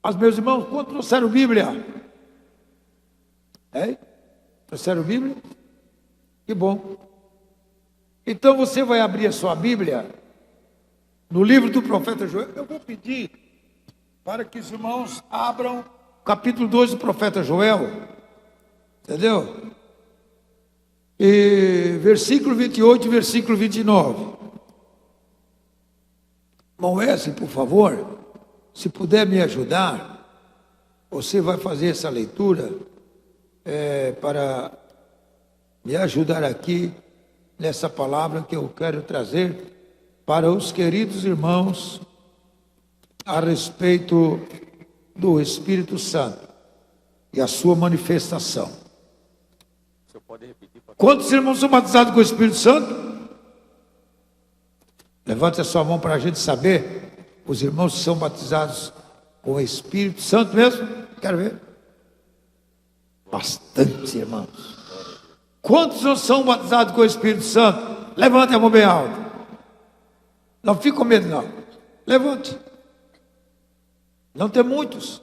Mas, meus irmãos, quantos trouxeram Bíblia? Trouxeram Bíblia? Que bom. Então você vai abrir a sua Bíblia no livro do profeta Joel. Eu vou pedir para que os irmãos abram o capítulo 2 do profeta Joel. Entendeu? E versículo 28 e versículo 29. Irmão Wesley, por favor, se puder me ajudar, você vai fazer essa leitura para me ajudar aqui nessa palavra que eu quero trazer para os queridos irmãos a respeito do Espírito Santo e a sua manifestação. Você pode repetir, pastor? Quantos irmãos são batizados com o Espírito Santo? Levante a sua mão para a gente saber. Os irmãos que são batizados com o Espírito Santo mesmo? Quero ver. Bastantes irmãos. Quantos não são batizados com o Espírito Santo? Levante a mão bem alta. Não fique com medo não. Levante. Não tem muitos,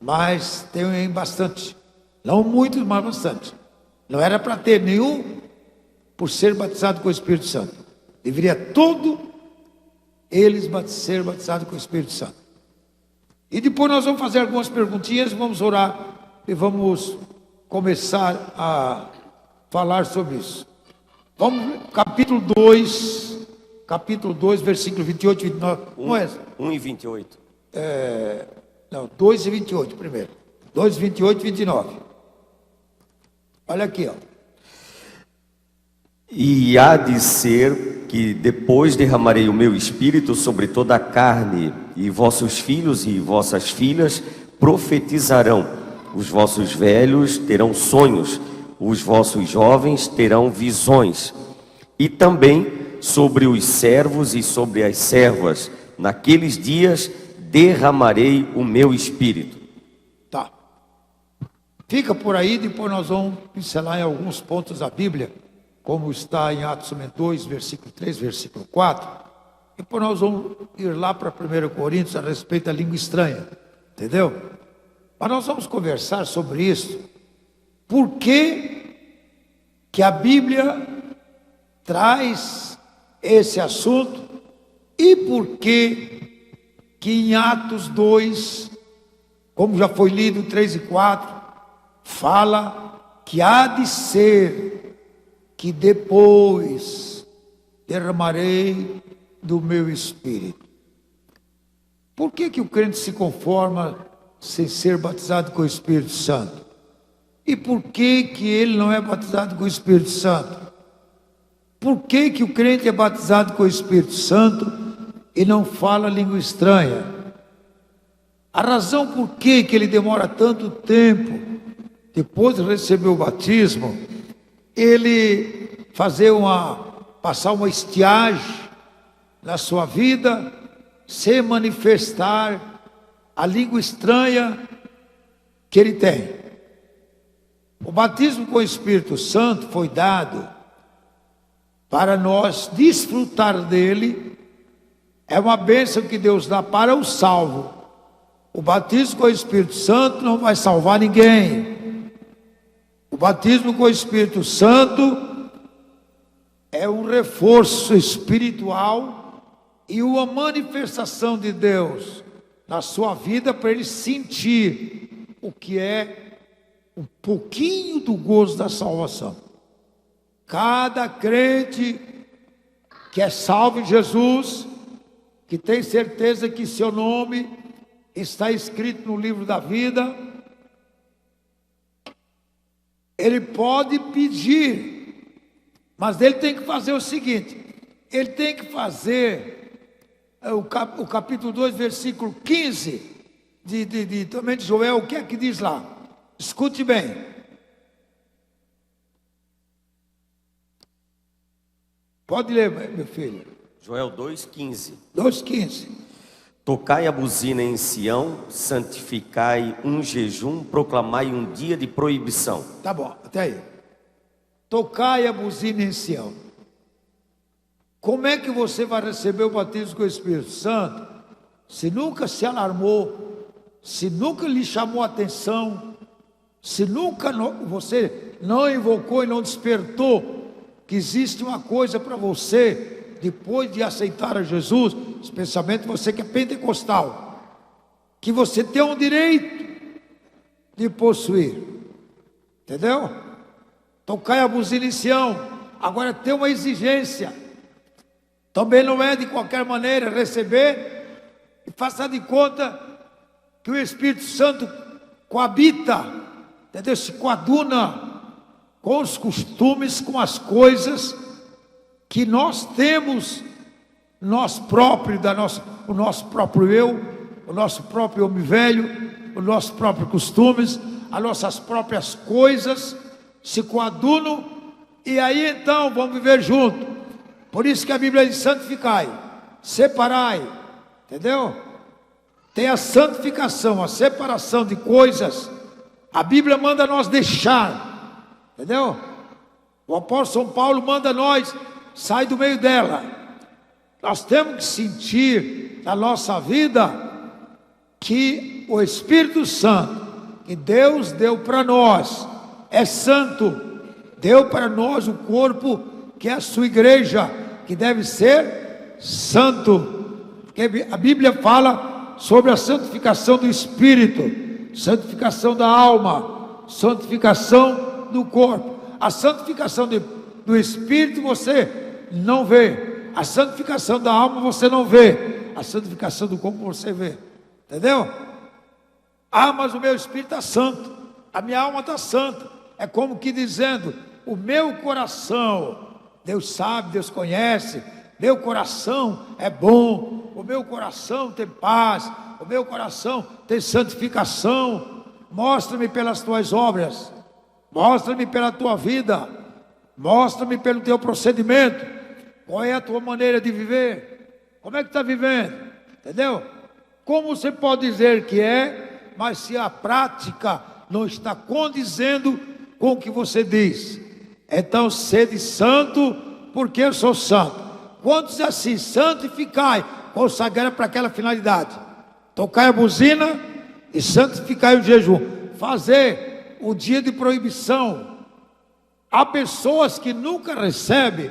mas tem bastante. Não muitos, mas bastante. Não era para ter nenhum por ser batizado com o Espírito Santo. Deveria todo eles ser batizados com o Espírito Santo. E depois nós vamos fazer algumas perguntinhas, vamos orar e vamos começar a falar sobre isso. Vamos, capítulo 2, versículo 28 e 29. Não é? 1 e 28. Não, 2 e 28 primeiro. 2, 28 e 29. Olha aqui, ó. E há de ser que depois derramarei o meu espírito sobre toda a carne, e vossos filhos e vossas filhas profetizarão, os vossos velhos terão sonhos, os vossos jovens terão visões, e também sobre os servos e sobre as servas, naqueles dias derramarei o meu espírito. Tá. Fica por aí, depois nós vamos pincelar em alguns pontos da Bíblia, como está em Atos 2, versículo 3, versículo 4. Depois nós vamos ir lá para 1 Coríntios a respeito da língua estranha. Entendeu? Mas nós vamos conversar sobre isso. Por que a Bíblia traz esse assunto e por que em Atos 2, como já foi lido 3 e 4, fala que há de ser que depois derramarei do meu espírito. Por que o crente se conforma sem ser batizado com o Espírito Santo? E por que ele não é batizado com o Espírito Santo? Por que o crente é batizado com o Espírito Santo e não fala língua estranha? A razão por que ele demora tanto tempo, depois de receber o batismo, ele passar uma estiagem na sua vida, sem manifestar a língua estranha que ele tem. O batismo com o Espírito Santo foi dado para nós desfrutar dele. É uma bênção que Deus dá para o salvo. O batismo com o Espírito Santo não vai salvar ninguém. O batismo com o Espírito Santo é um reforço espiritual e uma manifestação de Deus na sua vida para ele sentir o que é um pouquinho do gozo da salvação. Cada crente que é salvo em Jesus, que tem certeza que seu nome está escrito no livro da vida, ele pode pedir, mas ele tem que fazer o seguinte: ele tem que fazer o capítulo 2, versículo 15 também de Joel. O que é que diz lá? Escute bem. Pode ler, meu filho. Joel 2,15. 2,15. Tocai a buzina em Sião, santificai um jejum, proclamai um dia de proibição. Tá bom, até aí. Tocai a buzina em Sião. Como é que você vai receber o batismo com o Espírito Santo se nunca se alarmou se nunca lhe chamou a atenção, se nunca você não invocou e não despertou que existe uma coisa para você, depois de aceitar a Jesus, especialmente você que é pentecostal, que você tem um direito de possuir, entendeu? Tocar a buzina em Sião, agora tem uma exigência, também não é de qualquer maneira receber, e faça de conta que o Espírito Santo coabita, entendeu? Se coaduna com os costumes, com as coisas que nós temos, nós próprios, o nosso próprio eu, o nosso próprio homem velho, os nossos próprios costumes, as nossas próprias coisas se coadunam, e aí então vamos viver junto. Por isso que a Bíblia diz: santificai, separai, entendeu? Tem a santificação, a separação de coisas. A Bíblia manda nós deixar, entendeu? O apóstolo São Paulo manda nós sair do meio dela. Nós temos que sentir na nossa vida que o Espírito Santo, que Deus deu para nós, é santo. Deu para nós o corpo, que é a sua igreja, que deve ser santo. Porque a Bíblia fala sobre a santificação do espírito, santificação da alma, santificação do corpo. A santificação do espírito você não vê, a santificação da alma você não vê, a santificação do corpo você vê, entendeu? Ah, mas o meu espírito está santo, a minha alma está santa. É como que dizendo: o meu coração, Deus sabe, Deus conhece, meu coração é bom, o meu coração tem paz, o meu coração tem santificação. Mostra-me pelas tuas obras, mostra-me pela tua vida, mostra-me pelo teu procedimento, qual é a tua maneira de viver, como é que está vivendo, entendeu? Como você pode dizer que é, mas se a prática não está condizendo com o que você diz? Então sede santo, porque eu sou santo. Quantos assim, santificai, consagrar para aquela finalidade, tocai a buzina e santificai o jejum, fazer o dia de proibição. Há pessoas que nunca recebem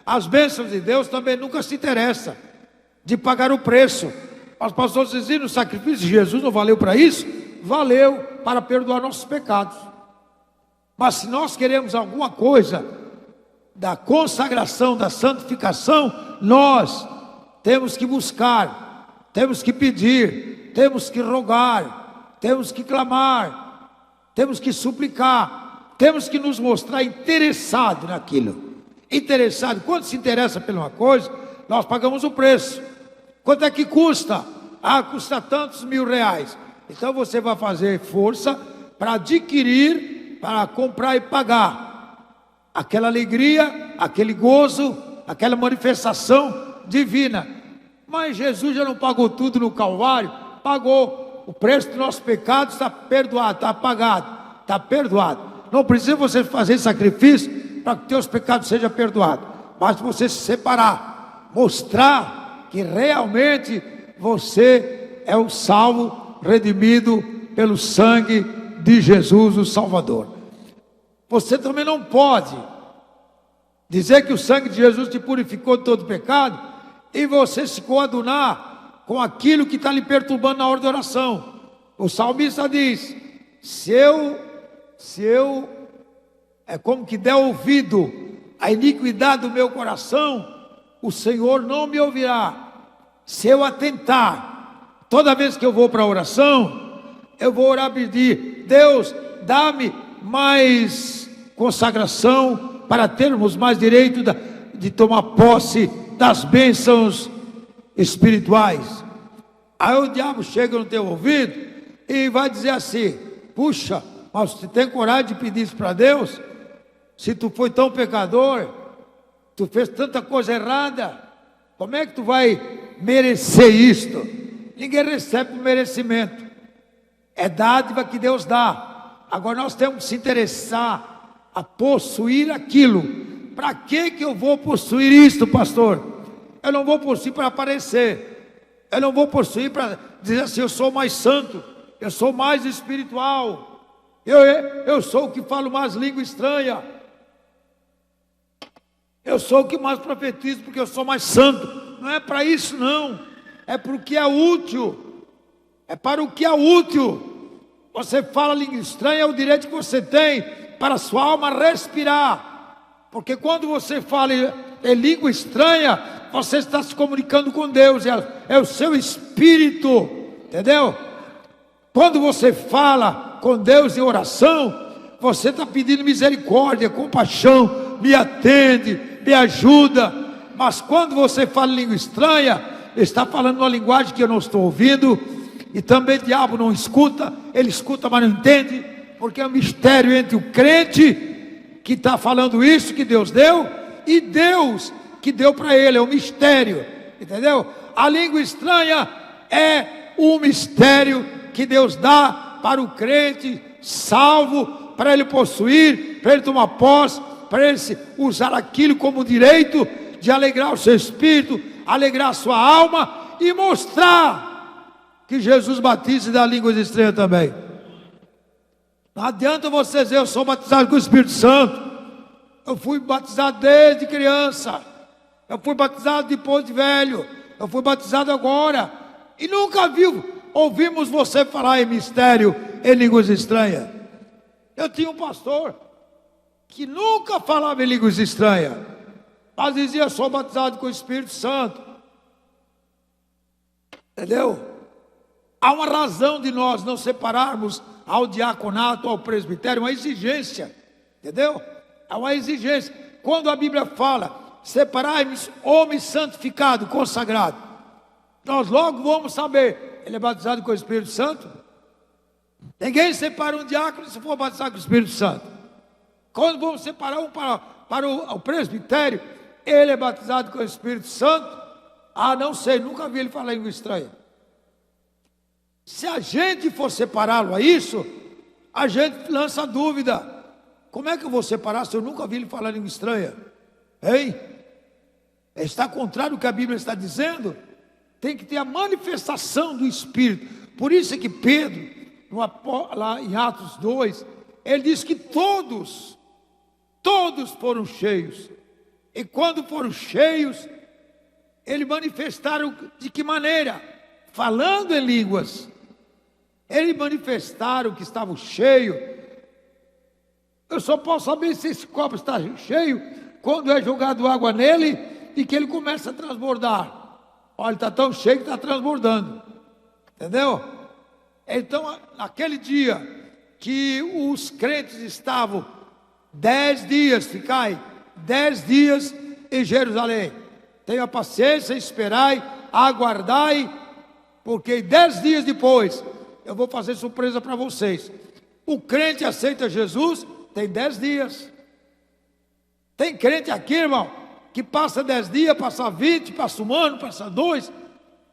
as bênçãos de Deus, também nunca se interessa de pagar o preço. Os pastores diziam: o sacrifício de Jesus não valeu para isso? Valeu para perdoar nossos pecados. Mas se nós queremos alguma coisa da consagração, da santificação, nós temos que buscar, temos que pedir, temos que rogar, temos que clamar, temos que suplicar, temos que nos mostrar interessado naquilo. Interessado, quando se interessa por uma coisa, nós pagamos o preço. Quanto é que custa? Ah, custa tantos mil-reais. Então você vai fazer força para adquirir, para comprar e pagar aquela alegria, aquele gozo, aquela manifestação divina. Mas Jesus já não pagou tudo no Calvário? Pagou. O preço dos nossos pecados está perdoado, está pagado, está perdoado. Não precisa você fazer sacrifício para que teus pecados sejam perdoados. Basta você se separar, mostrar que realmente você é o salvo, redimido pelo sangue de Jesus, o Salvador. Você também não pode dizer que o sangue de Jesus te purificou de todo pecado e você se coadunar com aquilo que está lhe perturbando na hora da oração. O salmista diz: se eu é como que der ouvido à iniquidade do meu coração, o Senhor não me ouvirá. Se eu atentar, toda vez que eu vou para a oração, eu vou orar, pedir: Deus, dá-me mais consagração para termos mais direito de tomar posse das bênçãos espirituais. Aí o diabo chega no teu ouvido e vai dizer assim: puxa, mas você tem coragem de pedir isso para Deus? Se tu foi tão pecador, tu fez tanta coisa errada, como é que tu vai merecer isto? Ninguém recebe por merecimento, é dádiva que Deus dá. Agora nós temos que se interessar a possuir aquilo. Para que eu vou possuir isto, pastor? Eu não vou possuir para aparecer, eu não vou possuir para dizer assim: eu sou mais santo, eu sou mais espiritual, eu sou o que falo mais língua estranha, eu sou o que mais profetizo, porque eu sou mais santo. Não é para isso não, é para o que é útil, é para o que é útil. Você fala língua estranha, é o direito que você tem para a sua alma respirar, porque quando você fala em língua estranha, você está se comunicando com Deus, é o seu espírito, entendeu? Quando você fala com Deus em oração, você está pedindo misericórdia, compaixão, me atende, me ajuda. Mas quando você fala língua estranha, está falando uma linguagem que eu não estou ouvindo, e também o diabo não escuta, ele escuta, mas não entende, porque é um mistério entre o crente que está falando isso que Deus deu, e Deus que deu para ele, é um mistério, entendeu? A língua estranha é um mistério que Deus dá para o crente salvo, para ele possuir, para ele tomar posse, para ele usar aquilo como direito de alegrar o seu espírito, alegrar a sua alma e mostrar que Jesus batiza e dá línguas estranhas também. Não adianta você dizer, eu sou batizado com o Espírito Santo, eu fui batizado desde criança, eu fui batizado depois de velho, eu fui batizado agora, e nunca ouvimos você falar em mistério, em línguas estranhas. Eu tinha um pastor que nunca falava em línguas estranhas, mas dizia, eu sou batizado com o Espírito Santo. Entendeu? Há uma razão de nós não separarmos ao diaconato, ao presbitério, uma exigência, entendeu? É uma exigência. Quando a Bíblia fala, separai-nos homem santificado, consagrado, nós logo vamos saber, ele é batizado com o Espírito Santo? Ninguém separa um diácono se for batizado com o Espírito Santo. Quando vamos separar um para o presbitério, ele é batizado com o Espírito Santo? Ah, não sei, nunca vi ele falar língua estranha. Se a gente for separá-lo a isso, a gente lança dúvida. Como é que eu vou separar se eu nunca vi ele falar língua estranha? Hein? Está contrário ao que a Bíblia está dizendo? Tem que ter a manifestação do Espírito. Por isso é que Pedro, lá em Atos 2, ele diz que todos foram cheios. E quando foram cheios, eles manifestaram de que maneira? Falando em línguas. Eles manifestaram que estavam cheios. Eu só posso saber se esse copo está cheio quando é jogado água nele e que ele começa a transbordar. Olha, está tão cheio que está transbordando. Entendeu? Então, naquele dia que os crentes estavam 10 dias, ficai 10 dias em Jerusalém. Tenha paciência, esperai, aguardai, porque 10 dias depois eu vou fazer surpresa para vocês. O crente aceita Jesus, tem 10 dias. Tem crente aqui, irmão, que passa 10 dias, passa 20, passa um ano, passa 2,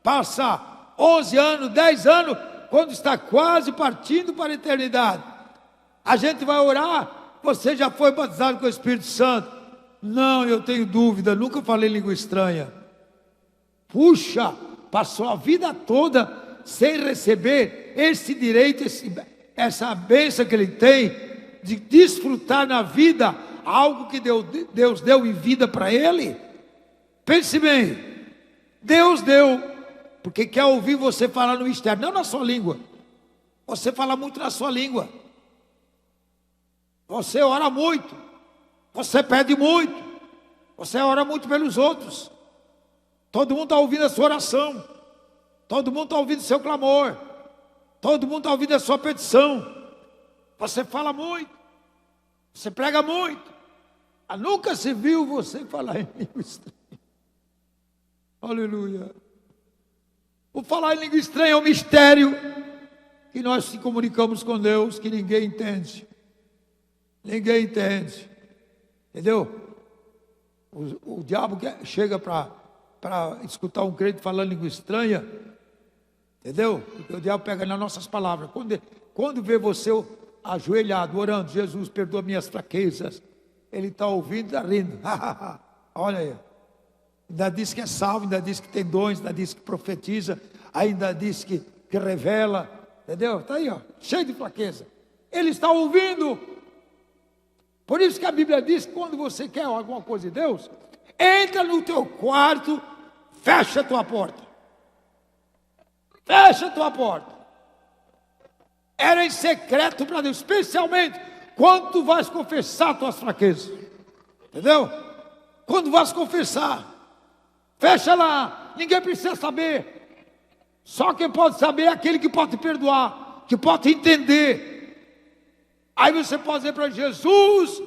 passa 11 anos, 10 anos, quando está quase partindo para a eternidade. A gente vai orar, você já foi batizado com o Espírito Santo? Não, eu tenho dúvida, nunca falei língua estranha. Puxa, passou a vida toda sem receber esse direito, essa bênção que ele tem de desfrutar na vida algo que Deus deu em vida para ele. Pense bem, Deus deu, porque quer ouvir você falar no mistério, não na sua língua. Você fala muito na sua língua, você ora muito, você pede muito, você ora muito pelos outros. Todo mundo está ouvindo a sua oração, todo mundo está ouvindo o seu clamor, todo mundo está ouvindo a sua petição. Você fala muito, você prega muito, mas nunca se viu você falar em língua estranha. Aleluia. O falar em língua estranha é um mistério que nós se comunicamos com Deus, que ninguém entende. Ninguém entende. Entendeu? O diabo chega para escutar um crente falando língua estranha. Entendeu? Porque o diabo pega nas nossas palavras. Quando vê você ajoelhado, orando, Jesus, perdoa minhas fraquezas, ele está ouvindo e está rindo. Olha aí. Ainda diz que é salvo, ainda diz que tem dons, ainda diz que profetiza, ainda diz que revela. Entendeu? Está aí, ó, cheio de fraqueza. Ele está ouvindo. Por isso que a Bíblia diz que quando você quer alguma coisa de Deus, entra no teu quarto, fecha a tua porta. Fecha a tua porta. Era em secreto para Deus, especialmente quando tu vais confessar tuas fraquezas. Entendeu? Quando vais confessar, fecha lá, ninguém precisa saber. Só quem pode saber é aquele que pode te perdoar, que pode te entender. Aí você pode dizer para Jesus: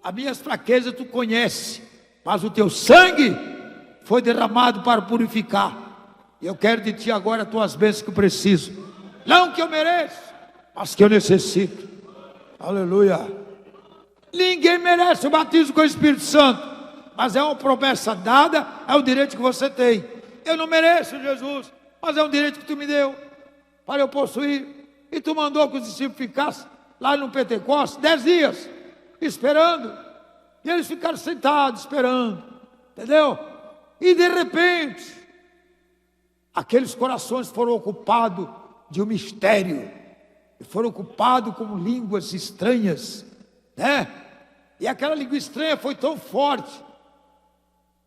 as minhas fraquezas tu conhece, mas o teu sangue foi derramado para purificar. Eu quero de ti agora as tuas bênçãos que eu preciso. Não que eu mereço, mas que eu necessito. Aleluia. Ninguém merece o batismo com o Espírito Santo, mas é uma promessa dada, é o direito que você tem. Eu não mereço, Jesus, mas é um direito que tu me deu para eu possuir. E tu mandou que os discípulos ficassem lá no Pentecostes 10 dias, esperando. E eles ficaram sentados, esperando. Entendeu? E de repente, aqueles corações foram ocupados de um mistério. E foram ocupados com línguas estranhas, né? E aquela língua estranha foi tão forte,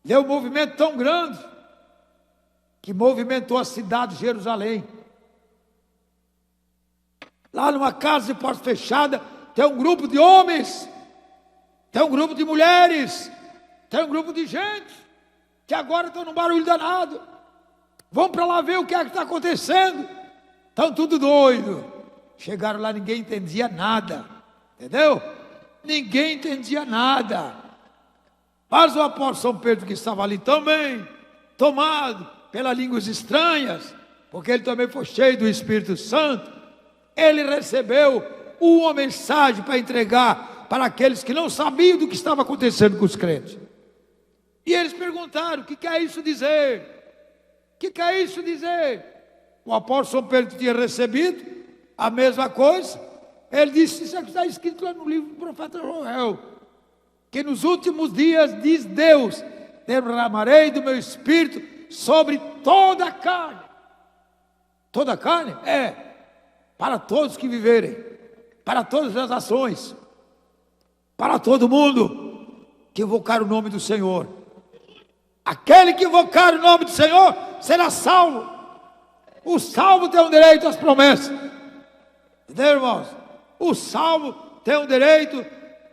deu um movimento tão grande, que movimentou a cidade de Jerusalém. Lá numa casa de porta fechada, tem um grupo de homens, tem um grupo de mulheres, tem um grupo de gente, que agora estão num barulho danado. Vão para lá ver o que é que está acontecendo. Estão tudo doido. Chegaram lá, ninguém entendia nada. Entendeu? Ninguém entendia nada. Mas o apóstolo São Pedro, que estava ali também, tomado pelas línguas estranhas, porque ele também foi cheio do Espírito Santo, ele recebeu uma mensagem para entregar para aqueles que não sabiam do que estava acontecendo com os crentes. E eles perguntaram: o que quer isso dizer? O que quer isso dizer? O apóstolo São Pedro tinha recebido a mesma coisa. Ele disse: isso é que está escrito lá no livro do profeta Joel, que nos últimos dias, diz Deus, derramarei do meu espírito sobre toda a carne. Toda a carne? É, para todos que viverem, para todas as nações, para todo mundo que invocar o nome do Senhor. Aquele que invocar o nome do Senhor será salvo. O salvo tem o direito às promessas. Entendeu, irmãos? O salvo tem o direito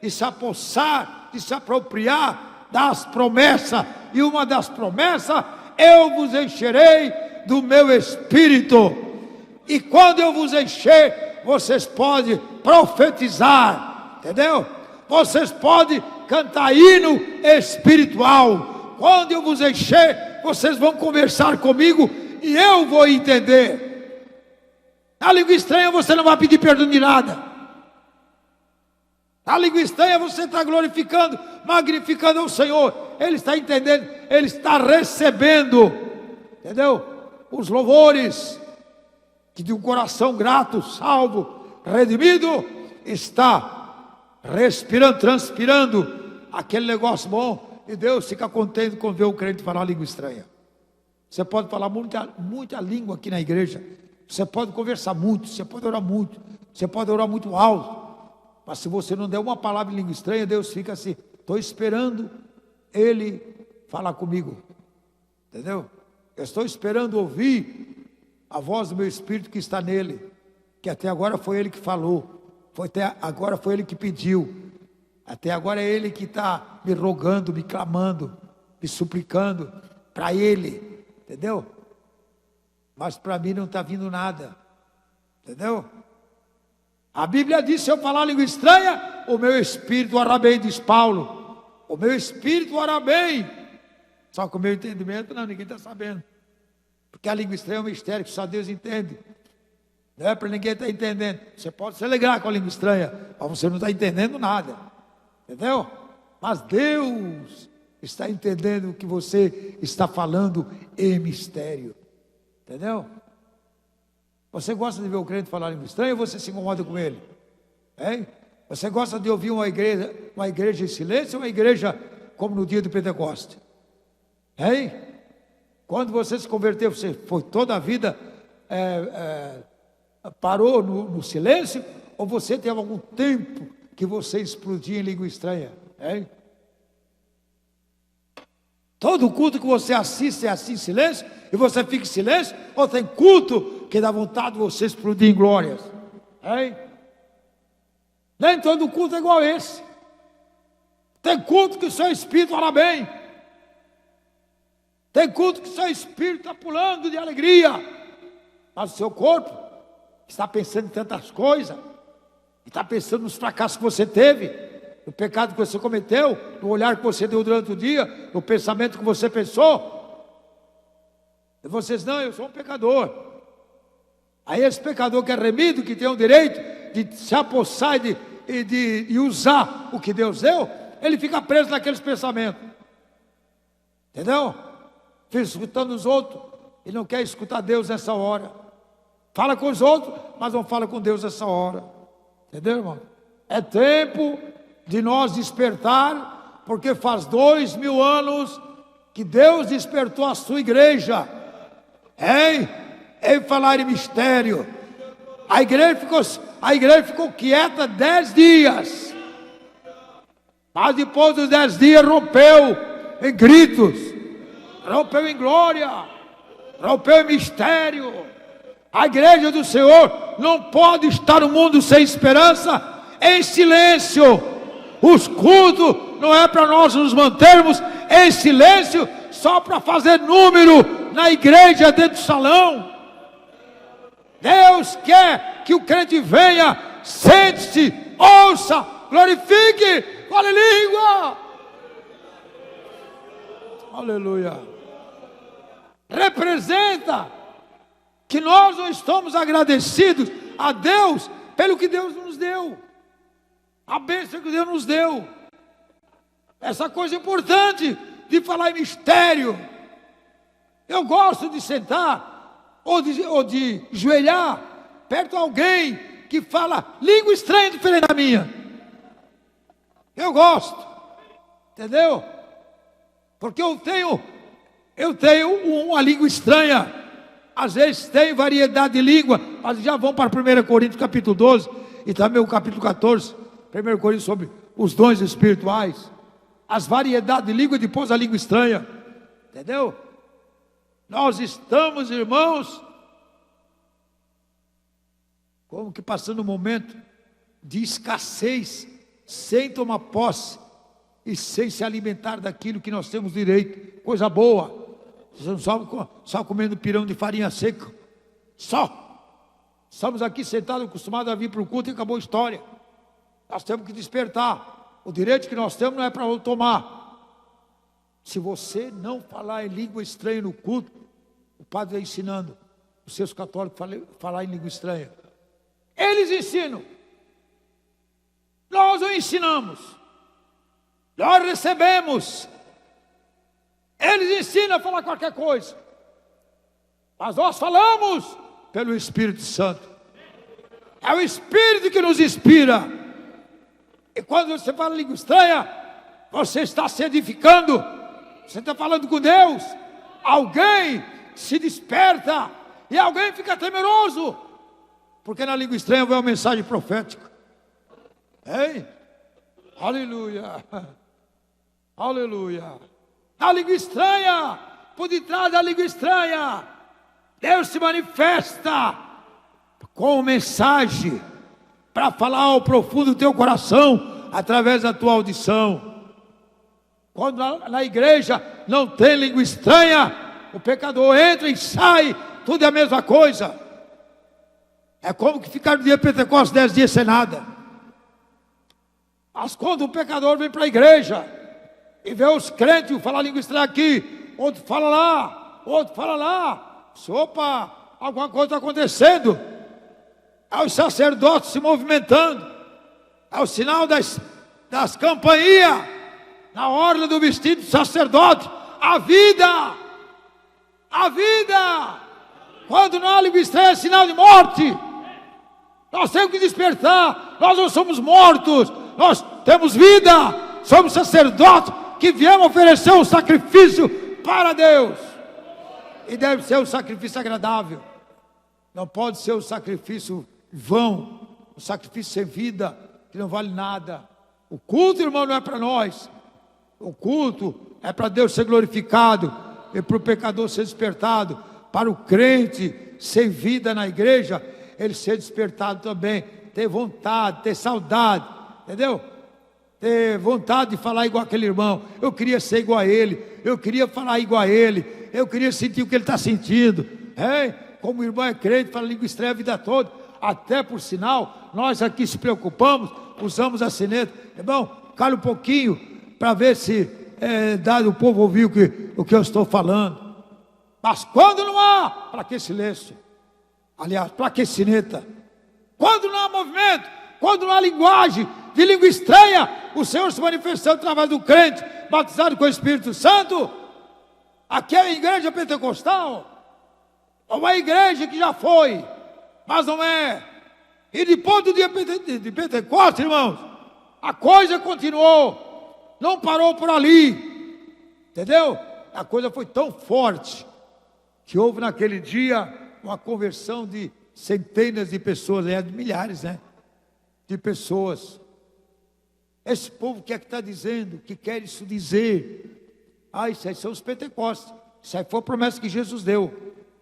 de se apossar, de se apropriar das promessas. E uma das promessas: eu vos encherei do meu espírito. E quando eu vos encher, vocês podem profetizar. Entendeu? Vocês podem cantar hino espiritual. Quando eu vos encher, vocês vão conversar comigo e eu vou entender. Na língua estranha você não vai pedir perdão de nada. Na língua estranha você está glorificando, magnificando ao Senhor. Ele está entendendo, ele está recebendo, entendeu? Os louvores que de um coração grato, salvo, redimido, está respirando, transpirando aquele negócio bom. E Deus fica contente quando vê o crente falar língua estranha. Você pode falar muita língua aqui na igreja. Você pode conversar muito, você pode orar muito, você pode orar muito alto. Mas se você não der uma palavra em língua estranha, Deus fica assim: estou esperando Ele falar comigo. Entendeu? Eu estou esperando ouvir a voz do meu espírito que está nele. Que até agora foi Ele que falou. Até agora foi Ele que pediu. Até agora é Ele que está me rogando, me clamando, me suplicando para Ele. Entendeu? Mas para mim não está vindo nada. Entendeu? A Bíblia diz: se eu falar língua estranha, o meu espírito orará bem, diz Paulo. O meu espírito orará bem. Só que o meu entendimento, não, ninguém está sabendo. Porque a língua estranha é um mistério que só Deus entende. Não é para ninguém estar entendendo. Você pode se alegrar com a língua estranha, mas você não está entendendo nada. Entendeu? Mas Deus está entendendo o que você está falando em mistério. Entendeu? Você gosta de ver o crente falar língua estranha ou você se incomoda com ele? Hein? Você gosta de ouvir uma igreja em silêncio ou uma igreja como no dia do Pentecoste? Hein? Quando você se converteu, você foi toda a vida parou no silêncio? Ou você teve algum tempo que você explodia em língua estranha? Hein? Todo culto que você assiste é assim em silêncio? E você fica em silêncio? Ou tem culto que dá vontade de você explodir em glórias? Hein? Nem todo culto é igual a esse. Tem culto que o seu espírito ora bem. Tem culto que o seu espírito está pulando de alegria. Mas o seu corpo está pensando em tantas coisas. Está pensando nos fracassos que você teve, no pecado que você cometeu, no olhar que você deu durante o dia, no pensamento que você pensou. E vocês, não, eu sou um pecador. Aí esse pecador que é remido, que tem o direito de se apossar e usar o que Deus deu, ele fica preso naqueles pensamentos. Entendeu? Fica escutando os outros e não quer escutar Deus nessa hora. Fala com os outros, mas não fala com Deus nessa hora. Entendeu, irmão? É tempo de nós despertar, porque faz 2000 anos que Deus despertou a sua igreja. Em falar em mistério. A igreja ficou quieta 10 dias. Mas depois dos 10 dias rompeu em gritos, rompeu em glória, rompeu em mistério. A igreja do Senhor não pode estar no mundo sem esperança, em silêncio. Os cultos não é para nós nos mantermos em silêncio, só para fazer número na igreja dentro do salão. Deus quer que o crente venha, sente-se, ouça, glorifique, fale língua. Aleluia. Representa que nós não estamos agradecidos a Deus pelo que Deus nos deu, a bênção que Deus nos deu. Essa coisa importante de falar em mistério. Eu gosto de sentar ou de joelhar perto de alguém que fala língua estranha diferente da minha. Eu gosto, entendeu? Porque eu tenho uma língua estranha. Às vezes tem variedade de língua, mas já vão para 1 Coríntios capítulo 12 e também o capítulo 14, 1 Coríntios sobre os dons espirituais, as variedades de língua e depois a língua estranha, entendeu? Nós estamos, irmãos, como que passando um momento de escassez, sem tomar posse e sem se alimentar daquilo que nós temos direito, coisa boa. Você não só comendo pirão de farinha seca, só. Estamos aqui sentados, acostumados a vir para o culto e acabou a história. Nós temos que despertar. O direito que nós temos não é para tomar. Se você não falar em língua estranha no culto, o padre está ensinando os seus católicos a falar em língua estranha. Eles ensinam. Nós não ensinamos. Nós recebemos. Eles ensinam a falar qualquer coisa. Mas nós falamos pelo Espírito Santo. É o Espírito que nos inspira. E quando você fala língua estranha, você está se edificando. Você está falando com Deus. Alguém se desperta e alguém fica temeroso. Porque na língua estranha vem uma mensagem profética. Hein? Aleluia. Aleluia. Na língua estranha, por detrás da língua estranha, Deus se manifesta com mensagem para falar ao profundo do teu coração através da tua audição. Quando na igreja não tem língua estranha, o pecador entra e sai, tudo é a mesma coisa. É como que ficar no dia de Pentecostes 10 dias sem nada. Mas quando o pecador vem para a igreja e vê os crentes falar língua estranha aqui, outro fala lá, outro fala lá, opa, alguma coisa está acontecendo. É os sacerdotes se movimentando, é o sinal das campainhas, na orla do vestido do sacerdote, a vida, quando não há língua estranha é sinal de morte. Nós temos que despertar, nós não somos mortos, nós temos vida, somos sacerdotes que viemos oferecer um sacrifício para Deus, e deve ser um sacrifício agradável. Não pode ser um sacrifício vão, um sacrifício sem vida, que não vale nada. O culto, irmão, não é para nós. O culto é para Deus ser glorificado e para o pecador ser despertado. Para o crente sem vida na igreja, ele ser despertado também. Ter vontade, ter saudade, entendeu? Ter vontade de falar igual aquele irmão. Eu queria ser igual a ele, eu queria falar igual a ele, eu queria sentir o que ele está sentindo. Como o irmão é crente, fala língua estranha a vida toda. Até por sinal, nós aqui se preocupamos, usamos a sineta. Irmão, cala um pouquinho para ver se o povo ouvir o que eu estou falando. Mas quando não há, para que silêncio? Aliás, para que sineta? Quando não há movimento, quando não há linguagem de língua estranha, o Senhor se manifestando através do crente, batizado com o Espírito Santo. Aqui é a igreja pentecostal, é uma igreja que já foi, mas não é. E depois do dia de Pentecostes, irmãos, a coisa continuou, não parou por ali, entendeu? A coisa foi tão forte, que houve naquele dia uma conversão de centenas de pessoas, de milhares, né? De pessoas. Esse povo que é que está dizendo, que quer isso dizer? Isso aí são os pentecostes. Isso aí foi a promessa que Jesus deu,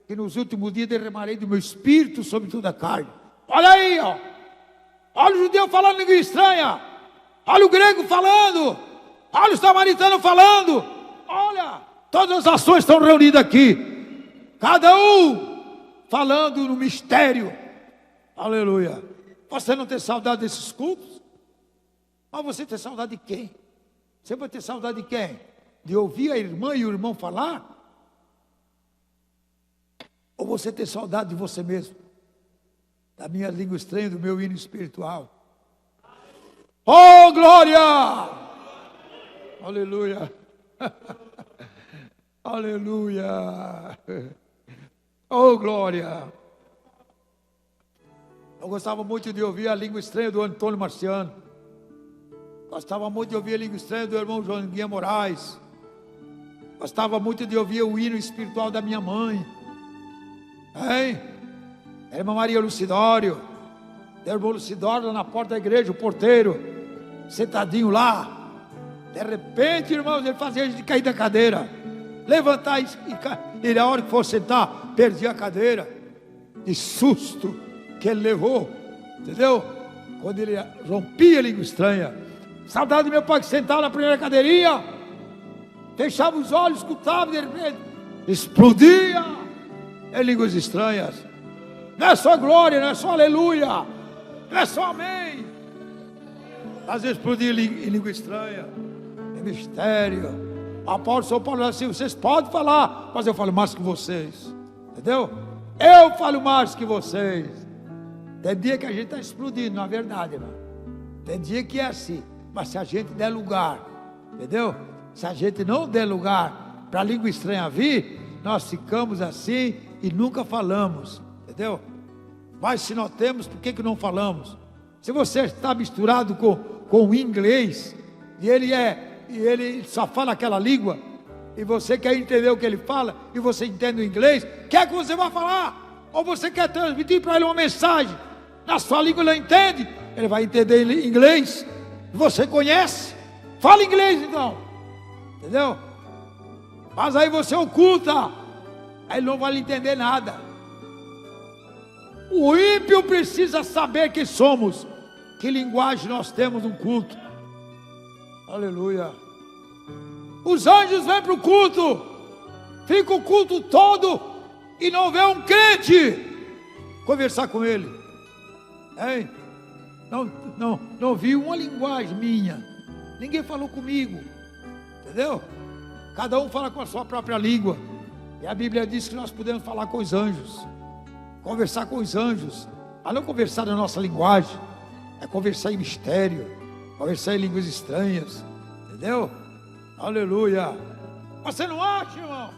que nos últimos dias derramarei do meu espírito sobre toda a carne. Olha aí, ó. Olha o judeu falando língua estranha. Olha o grego falando. Olha o samaritano falando. Olha, todas as nações estão reunidas aqui. Cada um falando no mistério. Aleluia. Você não tem saudade desses cultos? Mas você tem saudade de quem? Você vai ter saudade de quem? De ouvir a irmã e o irmão falar? Ou você tem saudade de você mesmo? Da minha língua estranha, do meu hino espiritual? Oh, glória! Aleluia! Aleluia! Oh, glória! Eu gostava muito de ouvir a língua estranha do Antônio Marciano. Gostava muito de ouvir a língua estranha do irmão João Guia Moraes. Gostava muito de ouvir o hino espiritual da minha mãe. A irmã Maria Lucidório. O irmão Lucidório lá na porta da igreja, o porteiro, sentadinho lá. De repente, irmãos, ele fazia a gente cair da cadeira. Levantar e na hora que for sentar, perdia a cadeira. De susto que ele levou, entendeu? Quando ele rompia a língua estranha. Saudade do meu pai que sentava na primeira cadeirinha, fechava os olhos, escutava, de repente explodia em línguas estranhas. Não é só glória, não é só aleluia, não é só amém. Às vezes explodia em língua estranha, em mistério. O apóstolo São Paulo disse assim: vocês podem falar, mas eu falo mais que vocês, entendeu? Eu falo mais que vocês. Tem dia que a gente está explodindo, na verdade, irmão. Tem dia que é assim, mas se a gente der lugar, entendeu? Se a gente não der lugar para a língua estranha vir, nós ficamos assim e nunca falamos, entendeu? Mas se nós temos, por que não falamos? Se você está misturado com o inglês, e ele só fala aquela língua, e você quer entender o que ele fala, e você entende o inglês, quer que você vá falar, ou você quer transmitir para ele uma mensagem, na sua língua ele não entende, ele vai entender inglês, você conhece, fala inglês então, entendeu? Mas aí você oculta, aí ele não vai lhe entender nada. O ímpio precisa saber quem somos, que linguagem nós temos no culto. Aleluia. Os anjos vêm para o culto, fica o culto todo e não vê um crente conversar com ele. Hein? Não vi uma linguagem minha, ninguém falou comigo, entendeu? Cada um fala com a sua própria língua, e a Bíblia diz que nós podemos falar com os anjos, conversar com os anjos, mas não conversar na nossa linguagem, é conversar em mistério, conversar em línguas estranhas, entendeu? Aleluia. Você não acha, irmão?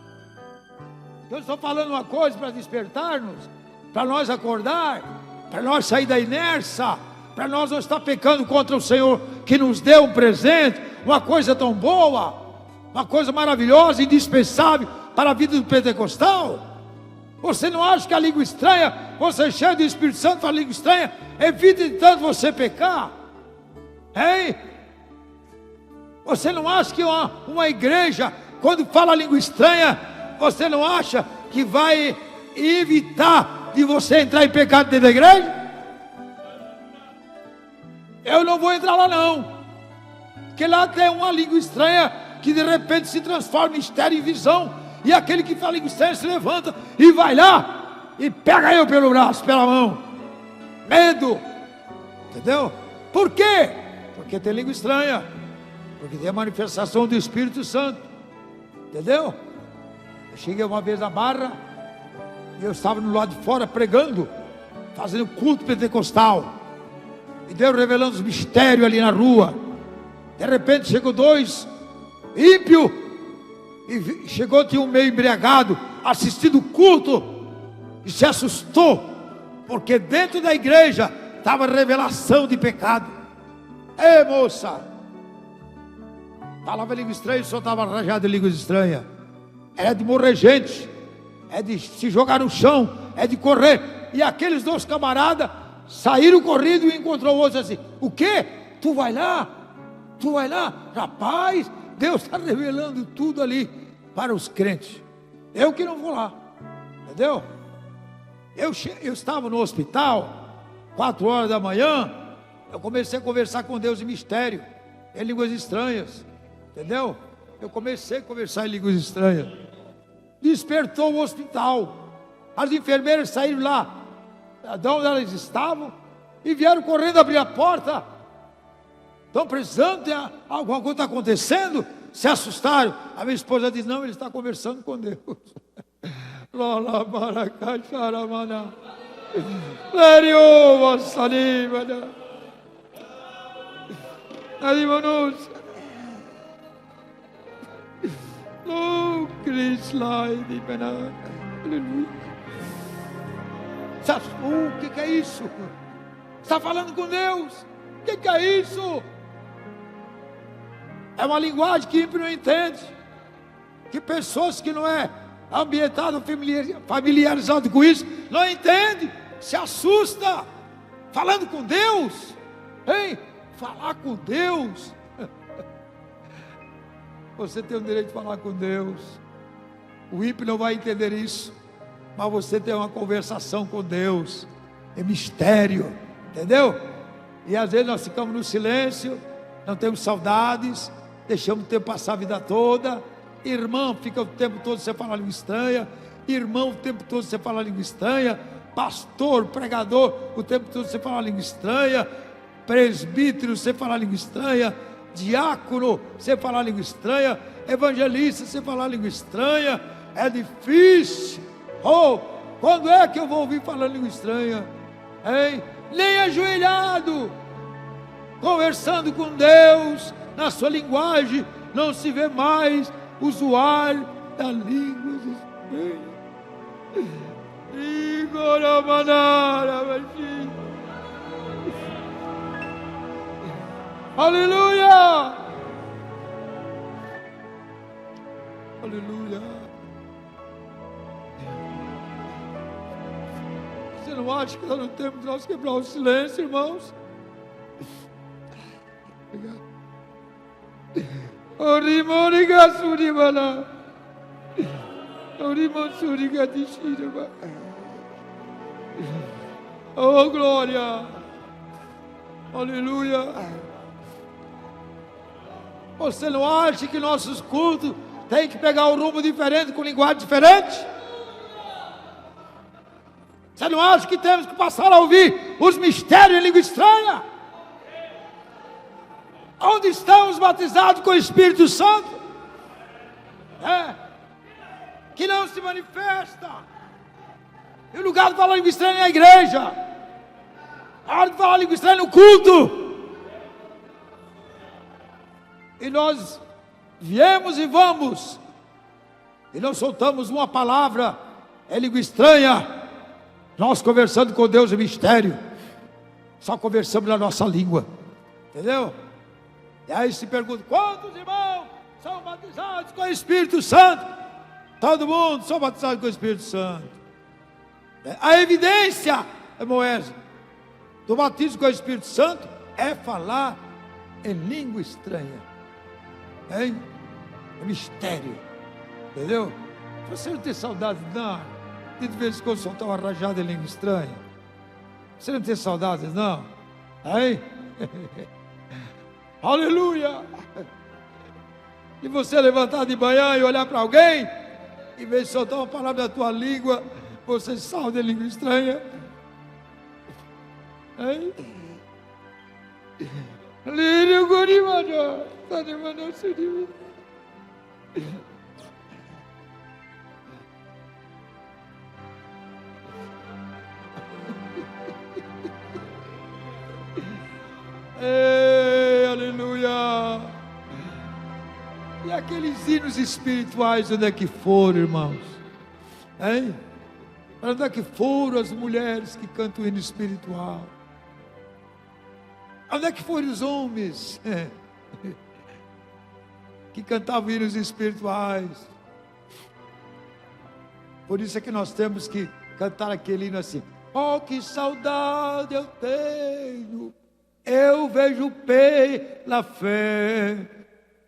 Eu estou falando uma coisa para despertar-nos, para nós acordar, para nós sair da inércia, para nós não estar pecando contra o Senhor que nos deu um presente, uma coisa tão boa, uma coisa maravilhosa, indispensável para a vida do pentecostal. Você não acha que a língua estranha, você é cheio do Espírito Santo, fala língua estranha, evita tanto você pecar? Hein? Você não acha que uma igreja, quando fala língua estranha, você não acha que vai evitar de você entrar em pecado dentro da igreja? Eu não vou entrar lá não, porque lá tem uma língua estranha que de repente se transforma em mistério e visão, e aquele que fala língua estranha se levanta e vai lá e pega eu pelo braço, pela mão. Medo, entendeu? Por quê? Porque tem língua estranha, porque tem a manifestação do Espírito Santo, entendeu? Eu cheguei uma vez na Barra e eu estava no lado de fora pregando, fazendo culto pentecostal, e Deus revelando os mistérios ali na rua. De repente chegou dois ímpios, e chegou, tinha um meio embriagado, assistindo o culto, e se assustou, porque dentro da igreja estava revelação de pecado. Ei, moça, falava língua estranha, só estava rajado em línguas estranhas. Era de morrer gente, é de se jogar no chão, é de correr. E aqueles dois camaradas saíram correndo e encontrou o outro assim: o quê? Tu vai lá? Tu vai lá? Rapaz, Deus está revelando tudo ali para os crentes. Eu que não vou lá, entendeu? Eu estava no hospital, 4 horas da manhã, eu comecei a conversar com Deus em mistério, em línguas estranhas, entendeu? Eu comecei a conversar em línguas estranhas. Despertou o hospital. As enfermeiras saíram lá de onde elas estavam e vieram correndo abrir a porta. Estão precisando, alguma coisa está acontecendo? Se assustaram. A minha esposa disse: não, ele está conversando com Deus. Oh, Cristo, aleluia. O que é isso? Está falando com Deus? O que é isso? É uma linguagem que ímpio não entende, que pessoas que não é ambientado, familiarizado com isso, não entende, se assusta. Falando com Deus, hein? Falar com Deus. Você tem o direito de falar com Deus. O ímpio não vai entender isso, mas você tem uma conversação com Deus, é mistério, entendeu? E às vezes nós ficamos no silêncio, não temos saudades, deixamos o tempo passar a vida toda. Irmão, fica o tempo todo você fala língua estranha. Irmão, o tempo todo você fala língua estranha. Pastor, pregador, o tempo todo você fala língua estranha. Presbítero, você fala língua estranha. Diácono, você fala língua estranha. Evangelista, você fala língua estranha. É difícil. Oh, quando é que eu vou ouvir falar língua estranha? Hein? Nem ajoelhado, conversando com Deus na sua linguagem, não se vê mais usuário da língua estranha. Aleluia! Aleluia! Você não acha que está no tempo de nós quebrar o silêncio, irmãos? Obrigado. Oh, glória! Aleluia! Você não acha que nossos cultos têm que pegar um rumo diferente, com linguagem diferente? Você não acha que temos que passar a ouvir os mistérios em língua estranha? Onde estão os batizados com o Espírito Santo? Que não se manifesta. E o lugar de falar língua estranha é na igreja. A hora de falar língua estranha é no culto. E nós viemos e vamos, e não soltamos uma palavra em língua estranha. Nós conversando com Deus em mistério, só conversamos na nossa língua, entendeu? E aí se pergunta: quantos irmãos são batizados com o Espírito Santo? Todo mundo são batizados com o Espírito Santo. A evidência, Moés, do batismo com o Espírito Santo é falar em língua estranha. Hein? É mistério. Entendeu? Você não tem saudade, não? De vez em quando soltar uma rajada em língua estranha. Você não tem saudades, não? Hein? Aleluia! E você levantar de manhã e olhar para alguém, em vez de soltar uma palavra da tua língua, você salta em língua estranha. Hein? Lírio Gurimadó, tá de mandar se Ei, aleluia! E aqueles hinos espirituais, onde é que foram, irmãos? Hein? Onde é que foram as mulheres que cantam o hino espiritual? Onde é que foram os homens que cantavam hinos espirituais? Por isso é que nós temos que cantar aquele hino assim: oh, que saudade eu tenho, eu vejo pela fé.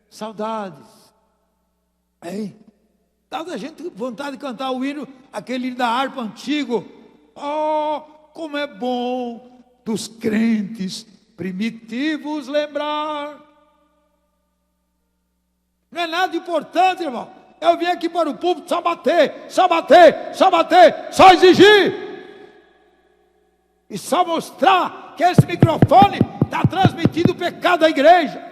Saudades, hein? Dá da gente vontade de cantar o hino, aquele hino da harpa antigo. Oh, como é bom dos crentes primitivos lembrar. Não é nada importante, irmão. Eu vim aqui para o público só bater, só bater, só bater, só exigir. E só mostrar que esse microfone está transmitindo o pecado da igreja.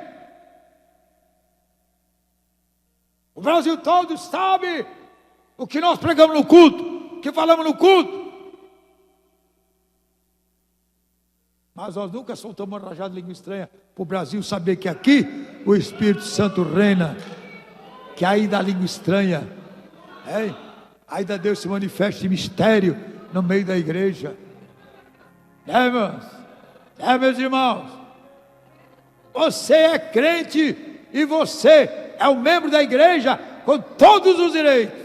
O Brasil todo sabe o que nós pregamos no culto, o que falamos no culto. Mas nós nunca soltamos uma rajada de língua estranha para o Brasil saber que aqui o Espírito Santo reina, que ainda a língua estranha, ainda Deus se manifesta em mistério no meio da igreja. Meus irmãos, você é crente e você é um membro da igreja com todos os direitos,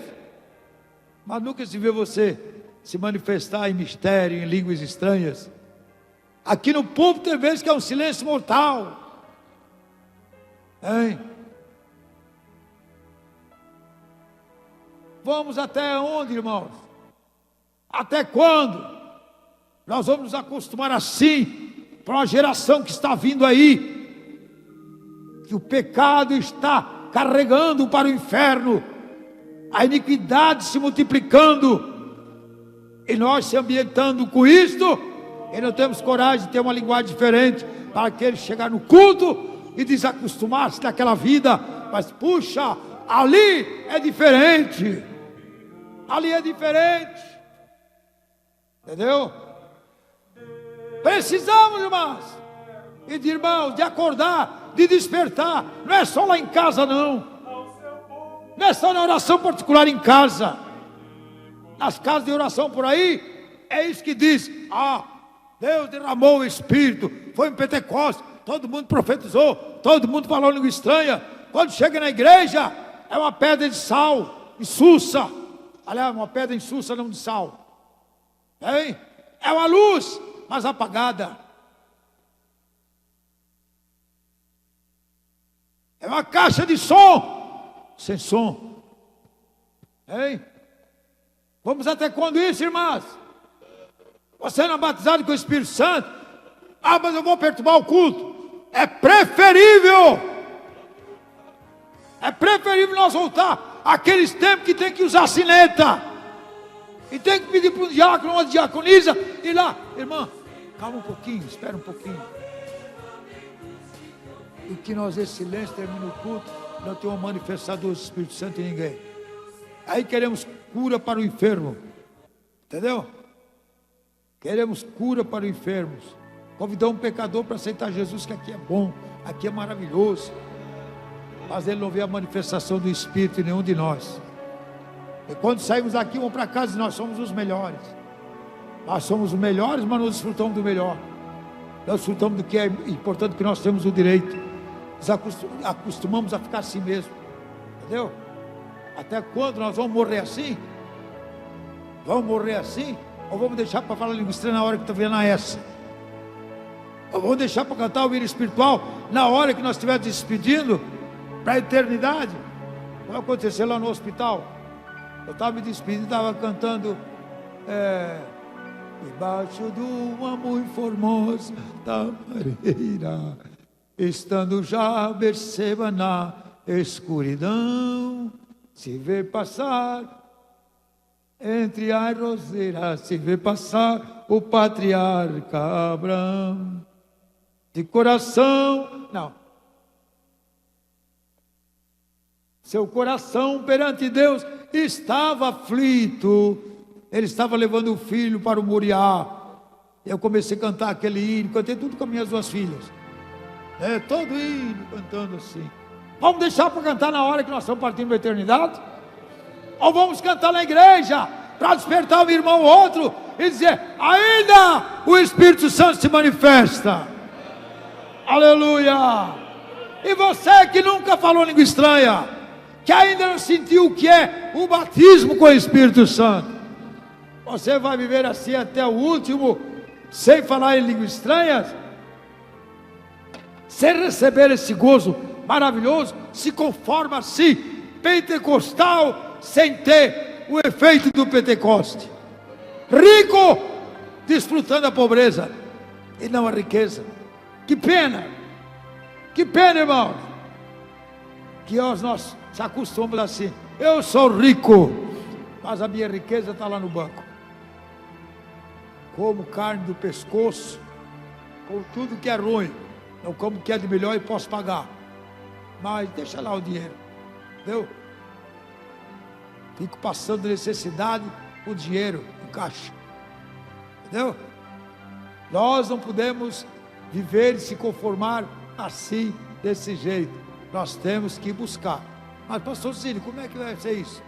mas nunca se vê você se manifestar em mistério, em línguas estranhas. Aqui no púlpito tem vezes que é um silêncio mortal, hein? Vamos até onde, irmãos? Até quando nós vamos nos acostumar assim para uma geração que está vindo aí, que o pecado está carregando para o inferno, a iniquidade se multiplicando, e nós se ambientando com isto, e não temos coragem de ter uma linguagem diferente, para que ele chegar no culto e desacostumar-se daquela vida. Mas puxa, ali é diferente, ali é diferente, entendeu? Precisamos, irmãos, e de irmãos, de acordar, de despertar. Não é só lá em casa, não. Não é só na oração particular em casa. Nas casas de oração por aí, é isso que diz: ah, Deus derramou o Espírito, foi em Pentecostes, todo mundo profetizou, todo mundo falou língua estranha. Quando chega na igreja, é uma pedra de sal, insulsa. Aliás, uma pedra insulsa, não de sal. Hein? É uma luz, mas apagada. É uma caixa de som, sem som. Hein? Vamos até quando isso, irmãs? Você não é batizado com o Espírito Santo? Ah, mas eu vou perturbar o culto. É preferível nós voltar àqueles tempos que tem que usar sineta, e tem que pedir para um diácono, uma diaconisa, ir lá: irmã, calma um pouquinho, espera um pouquinho. E que nós, esse silêncio, termina o culto, não tem um manifestador do Espírito Santo em ninguém. Aí queremos cura para o enfermo, entendeu? Queremos cura para os enfermos. Convidar um pecador para aceitar Jesus, que aqui é bom, aqui é maravilhoso, mas ele não vê a manifestação do Espírito em nenhum de nós. E quando saímos daqui, vamos para casa e nós somos os melhores. Nós somos os melhores, mas não desfrutamos do melhor. Nós desfrutamos do que é importante, que nós temos o direito. Acostumamos a ficar assim mesmo, entendeu? Até quando nós vamos morrer assim? Vamos morrer assim? Ou vamos deixar para falar língua estranha na hora que está vendo essa? Ou vamos deixar para cantar o hino espiritual na hora que nós estivermos despedindo para a eternidade? Vai acontecer lá no hospital. Eu estava me despedindo, estava cantando debaixo de uma muito formosa tamareira, estando já Berseba na escuridão, se vê passar entre as roseiras, se vê passar o patriarca Abraão, de coração, não, seu coração perante Deus estava aflito, ele estava levando o filho para o Moriá. Eu comecei a cantar aquele hino, cantei tudo com as minhas duas filhas, todo hino cantando assim. Vamos deixar para cantar na hora que nós estamos partindo para a eternidade? Ou vamos cantar na igreja para despertar um irmão ou outro e dizer: ainda o Espírito Santo se manifesta? Aleluia! E você que nunca falou língua estranha, que ainda não sentiu o que é o batismo com o Espírito Santo, você vai viver assim até o último, sem falar em línguas estranhas, sem receber esse gozo maravilhoso, se conforma assim, pentecostal, sem ter o efeito do Pentecoste, rico, desfrutando a pobreza e não a riqueza. Que pena, irmão, que nós se acostumamos assim: eu sou rico, mas a minha riqueza está lá no banco, como carne do pescoço, com tudo que é ruim, não como o que é de melhor e posso pagar, mas deixa lá o dinheiro, entendeu? Fico passando necessidade por dinheiro no caixa, entendeu? Nós não podemos viver e se conformar assim, desse jeito. Nós temos que buscar. Mas pastor Cílio, como é que vai ser isso?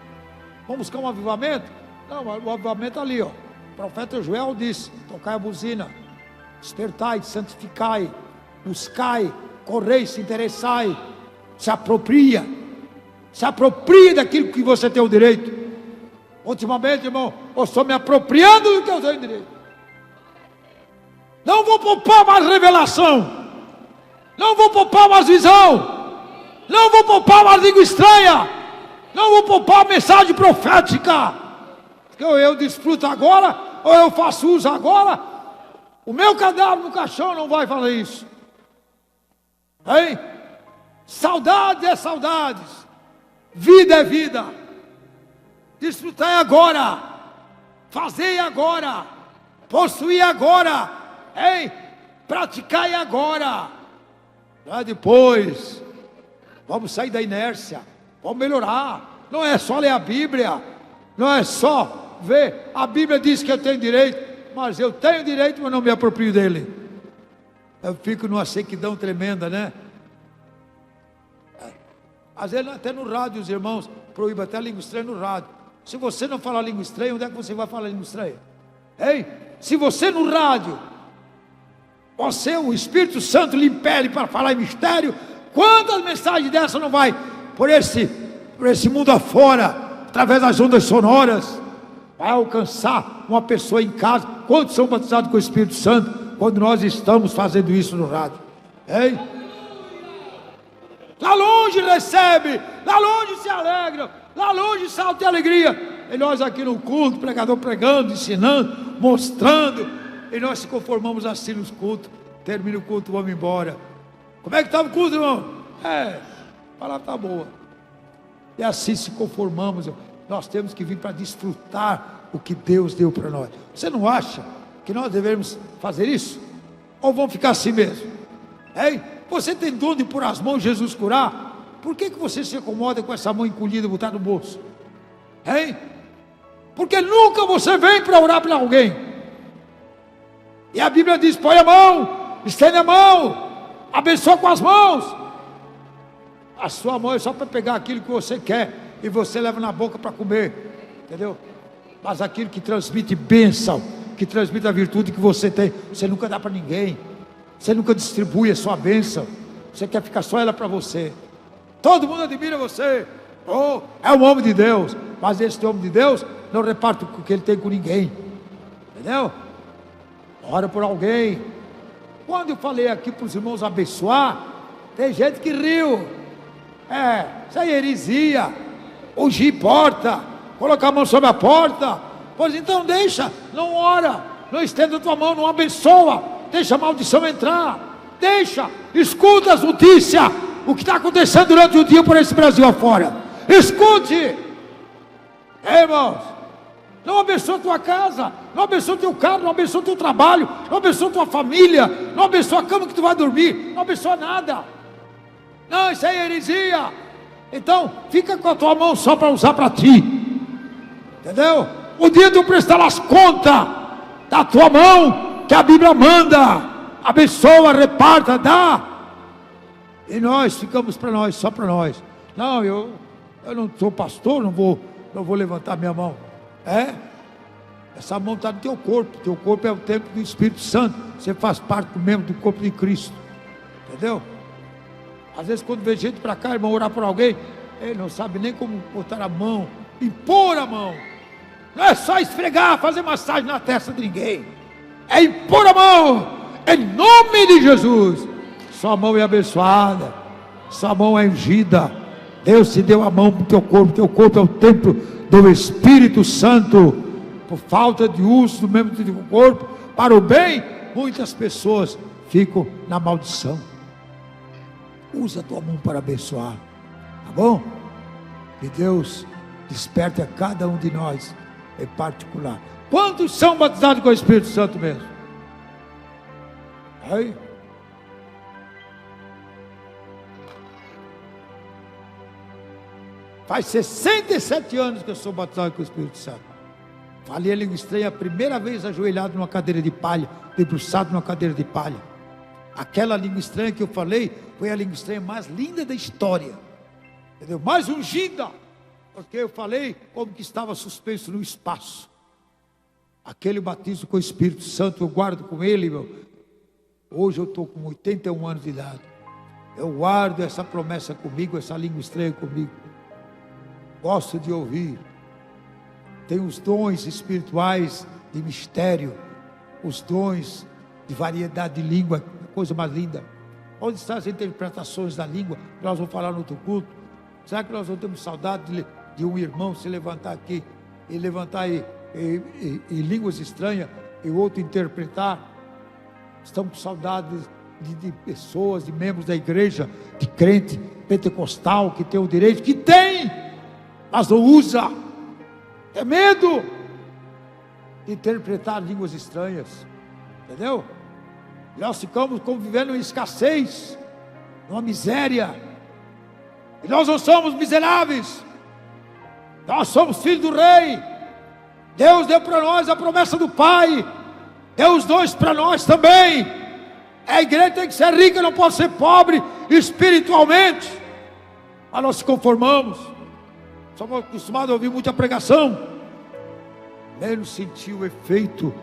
Vamos buscar um avivamento? Não, o avivamento ali, ó. O profeta Joel disse: tocai a buzina, despertai, santificai, buscai, correi, se interessai, se apropria daquilo que você tem o direito. Ultimamente, irmão, eu estou me apropriando do que eu tenho direito. Não vou poupar mais revelação, não vou poupar mais visão, não vou poupar mais língua estranha, não vou poupar mensagem profética, que eu desfruto agora, ou eu faço uso agora. O meu cadáver no caixão não vai fazer isso, hein? Saudade é saudades, vida é vida. Desfrutai agora, fazei agora, possuir agora, hein? Praticai agora. Depois vamos sair da inércia, vamos melhorar. Não é só ler a Bíblia, não é só ver. A Bíblia diz que eu tenho direito, mas eu tenho direito, mas não me aproprio dele. Eu fico numa sequidão tremenda, né? Às vezes até no rádio os irmãos proíbem até a língua estranha no rádio. Se você não falar língua estranha, onde é que você vai falar língua estranha? Hein? Se você no rádio, o Espírito Santo lhe impele para falar em mistério, quantas mensagens dessa não vai por esse mundo afora, através das ondas sonoras, vai alcançar uma pessoa em casa? Quantos são batizados com o Espírito Santo quando nós estamos fazendo isso no rádio? Hein? Lá longe recebe, lá longe se alegra, lá longe salta e alegria. E nós aqui no culto, pregador pregando, ensinando, mostrando, e nós se conformamos assim nos cultos. Termina o culto, vamos embora. Como é que está o culto, irmão? A palavra está boa. E assim se conformamos. Nós temos que vir para desfrutar o que Deus deu para nós. Você não acha que nós devemos fazer isso? Ou vamos ficar assim mesmo? Hein? Você tem dom de pôr as mãos, Jesus curar? Por que você se acomoda com essa mão encolhida e botar no bolso? Hein? Porque nunca você vem para orar para alguém. E a Bíblia diz: põe a mão, estende a mão, abençoa com as mãos. A sua mão é só para pegar aquilo que você quer e você leva na boca para comer, entendeu? Mas aquilo que transmite bênção, que transmite a virtude que você tem, você nunca dá para ninguém. Você nunca distribui a sua bênção. Você quer ficar só ela para você. Todo mundo admira você. É um homem de Deus. Mas esse homem de Deus não reparte o que ele tem com ninguém. Entendeu? Ora por alguém. Quando eu falei aqui para os irmãos abençoar, tem gente que riu. Isso aí é heresia. Ungir porta, colocar a mão sobre a porta. Pois então deixa, não ora, não estenda a tua mão, não abençoa, deixa a maldição entrar. Deixa, escuta as notícias, o que está acontecendo durante o dia por esse Brasil afora. Escute, irmãos, não abençoa a tua casa, não abençoa o teu carro, não abençoa o teu trabalho, não abençoa a tua família, não abençoa a cama que tu vai dormir, não abençoa nada. Não, isso aí é heresia. Então, fica com a tua mão só para usar para ti. Entendeu? O dia de tu prestar as contas da tua mão, que a Bíblia manda. Abençoa, reparta, dá. E nós ficamos para nós, só para nós. Não, eu não sou pastor, não vou levantar minha mão. Essa mão está no teu corpo. Teu corpo é o templo do Espírito Santo. Você faz parte do membro do corpo de Cristo. Entendeu? Às vezes quando vem gente para cá, irmão, orar por alguém, ele não sabe nem como botar a mão, impor a mão. Não é só esfregar, fazer massagem na testa de ninguém. É impor a mão. Em nome de Jesus. Sua mão é abençoada, sua mão é ungida. Deus te deu a mão para o teu corpo é o templo do Espírito Santo. Por falta de uso do membro do teu corpo para o bem, muitas pessoas ficam na maldição. Usa a tua mão para abençoar, tá bom? Que Deus desperte a cada um de nós em particular. Quantos são batizados com o Espírito Santo mesmo? Aí. Faz 67 anos que eu sou batizado com o Espírito Santo. Falei a língua estranha a primeira vez ajoelhado numa cadeira de palha, debruçado numa cadeira de palha. Aquela língua estranha que eu falei foi a língua estranha mais linda da história, entendeu? Mais ungida, porque eu falei como que estava suspenso no espaço. Aquele batismo com o Espírito Santo eu guardo com ele, meu. Hoje eu estou com 81 anos de idade. Eu guardo essa promessa comigo, essa língua estranha comigo. Gosto de ouvir. Tenho os dons espirituais de mistério, os dons de variedade de língua, coisa mais linda. Onde estão as interpretações da língua? Nós vamos falar no outro culto. Será que nós não temos saudade de um irmão se levantar aqui e levantar em línguas estranhas e o outro interpretar? Estamos com saudade de pessoas, de membros da igreja, de crente pentecostal que tem o direito, que tem, mas não usa. Tem medo de interpretar línguas estranhas, entendeu? Nós ficamos convivendo em escassez, numa miséria, e nós não somos miseráveis, nós somos filhos do rei. Deus deu para nós a promessa do Pai, deu os dons para nós também. A igreja tem que ser rica, não pode ser pobre espiritualmente. Mas nós se conformamos, somos acostumados a ouvir muita pregação, menos sentir o efeito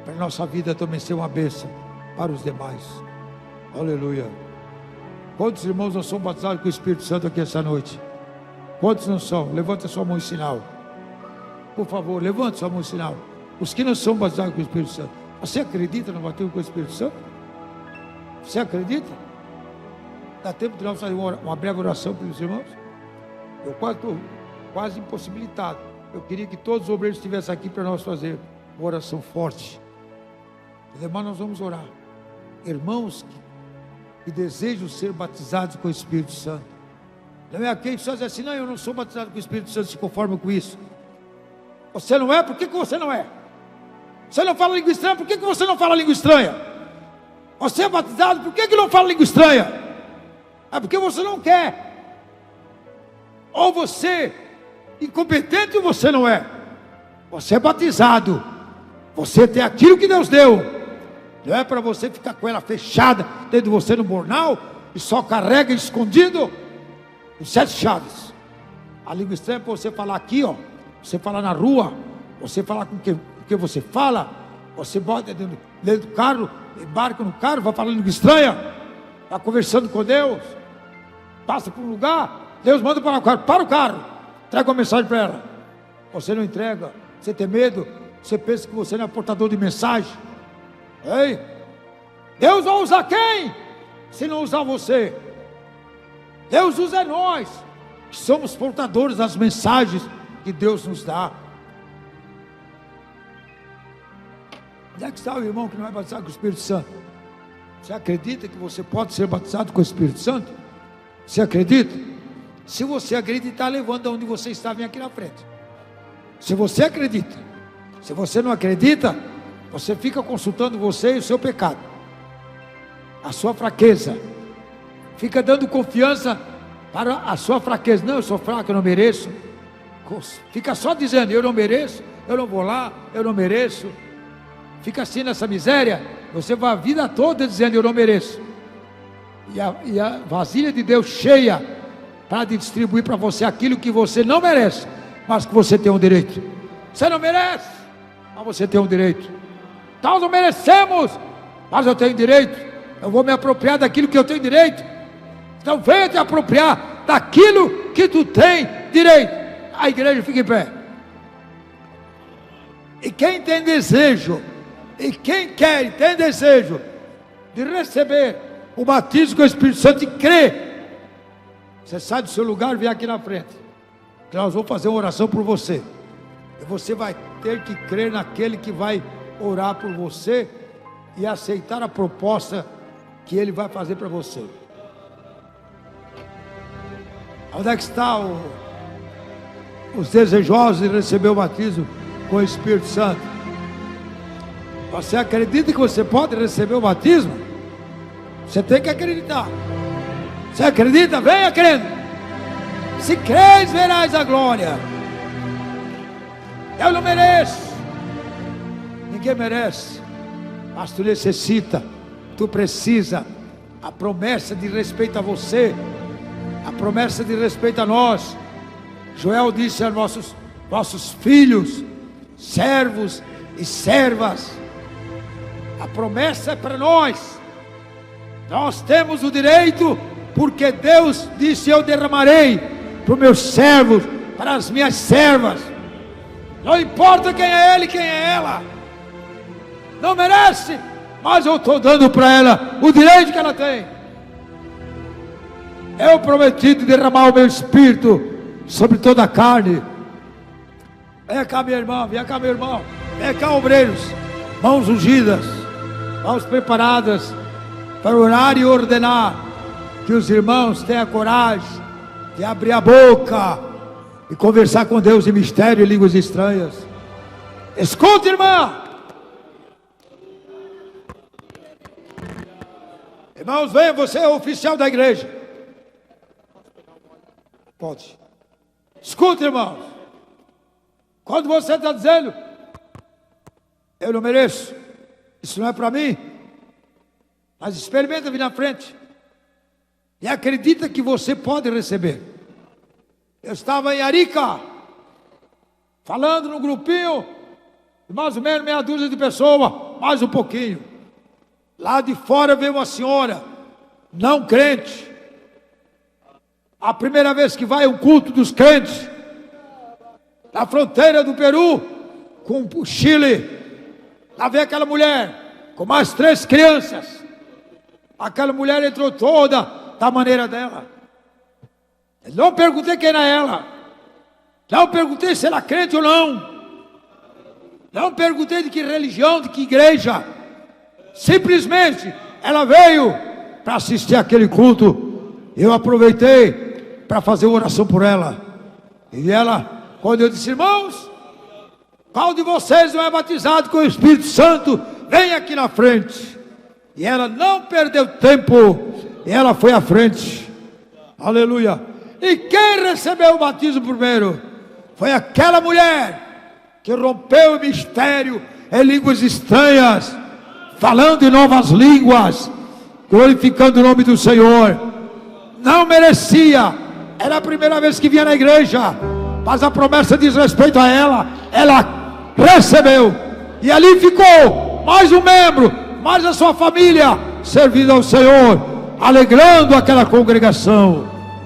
para a nossa vida também ser uma bênção para os demais. Aleluia. Quantos irmãos não são batizados com o Espírito Santo aqui essa noite? Quantos não são? Levanta a sua mão em sinal. Por favor, levante sua mão em sinal. Os que não são batizados com o Espírito Santo. Você acredita no batismo com o Espírito Santo? Você acredita? Dá tempo de nós fazer uma breve oração para os irmãos? Eu estou quase impossibilitado. Eu queria que todos os obreiros estivessem aqui para nós fazer uma oração forte. Mas nós vamos orar. Irmãos que desejam ser batizados com o Espírito Santo. Não é aquele que só diz assim: não, eu não sou batizado com o Espírito Santo, se conforma com isso. Você não é? Por que você não é? Você não fala língua estranha? Por que você não fala língua estranha? Você é batizado? Por que não fala língua estranha? É porque você não quer. Ou você incompetente ou você não é. Você é batizado. Você tem aquilo que Deus deu. Não é para você ficar com ela fechada dentro de você no bornal e só carrega escondido os 7 chaves. A língua estranha é para você falar aqui, ó. Você falar na rua, você falar com que você fala, você bota dentro do carro, embarca no carro, vai falando língua estranha, vai conversando com Deus, passa por um lugar, Deus manda para o carro, entrega uma mensagem para ela. Você não entrega, você tem medo, Você pensa que você não é portador de mensagem? Ei? Deus vai usar quem? Se não usar você. Deus usa nós, que somos portadores das mensagens que Deus nos dá. Onde é que está o irmão que não é batizado com o Espírito Santo? Você acredita que você pode ser batizado com o Espírito Santo? Você acredita? Se você acreditar, levanta onde você está, vem aqui na frente. Se você acredita. Se você não acredita, você fica consultando você e o seu pecado, a sua fraqueza, fica dando confiança para a sua fraqueza. Não, eu sou fraco, eu não mereço. Fica só dizendo, eu não mereço, eu não vou lá, eu não mereço. Fica assim nessa miséria, você vai a vida toda dizendo, eu não mereço. E a vasilha de Deus cheia, para distribuir para você aquilo que você não merece, mas que você tem um direito. Você não merece, mas você tem um direito. Nós não merecemos, mas eu tenho direito. Eu vou me apropriar daquilo que eu tenho direito. Então venha te apropriar daquilo que tu tem direito. A igreja fica em pé. E quem tem desejo, e quem quer e tem desejo de receber o batismo com o Espírito Santo e crer, você sai do seu lugar e vem aqui na frente, que nós vamos fazer uma oração por você. E você vai ter que crer naquele que vai orar por você e aceitar a proposta que ele vai fazer para você. Onde é que está os desejosos de receber o batismo com o Espírito Santo? Você acredita que você pode receber o batismo? Você tem que acreditar. Você acredita? Venha crendo. Se crês, verás a glória. Eu não mereço. Ninguém merece. Mas tu necessita. Tu precisa. A promessa de respeito a você. A promessa de respeito a nós. Joel disse a nossos filhos, servos e servas. A promessa é para nós. Nós temos o direito, porque Deus disse, eu derramarei para os meus servos, para as minhas servas. Não importa quem é ele, quem é ela. Não merece, mas eu estou dando para ela o direito que ela tem. Eu prometi derramar o meu espírito sobre toda a carne. Vem cá, minha irmã, vem cá, meu irmão. Vem cá, obreiros, mãos ungidas, mãos preparadas para orar e ordenar. Que os irmãos tenham coragem de abrir a boca e conversar com Deus em mistério e línguas estranhas. Escuta, irmã. Irmãos, venha, você é o oficial da igreja. Pode. Escuta, irmãos. Quando você está dizendo, eu não mereço, isso não é para mim, mas experimenta vir na frente e acredita que você pode receber. Eu estava em Arica, falando num grupinho de mais ou menos meia dúzia de pessoas, mais um pouquinho. Lá de fora veio uma senhora, não crente. A primeira vez que vai um culto dos crentes, na fronteira do Peru com o Chile. Lá vem aquela mulher com mais 3 crianças. Aquela mulher entrou toda da maneira dela. Eu não perguntei quem era ela. Não perguntei se era crente ou não. Não perguntei de que religião, de que igreja. Simplesmente ela veio para assistir aquele culto. Eu aproveitei para fazer uma oração por ela. E ela, quando eu disse, irmãos, qual de vocês não é batizado com o Espírito Santo? Vem aqui na frente. E ela não perdeu tempo. E ela foi à frente. Aleluia. E quem recebeu o batismo primeiro? Foi aquela mulher que rompeu o mistério em línguas estranhas, falando em novas línguas, glorificando o nome do Senhor. Não merecia. Era a primeira vez que vinha na igreja, mas a promessa diz respeito a ela. Ela recebeu, e ali ficou mais um membro, mais a sua família, servindo ao Senhor, alegrando aquela congregação.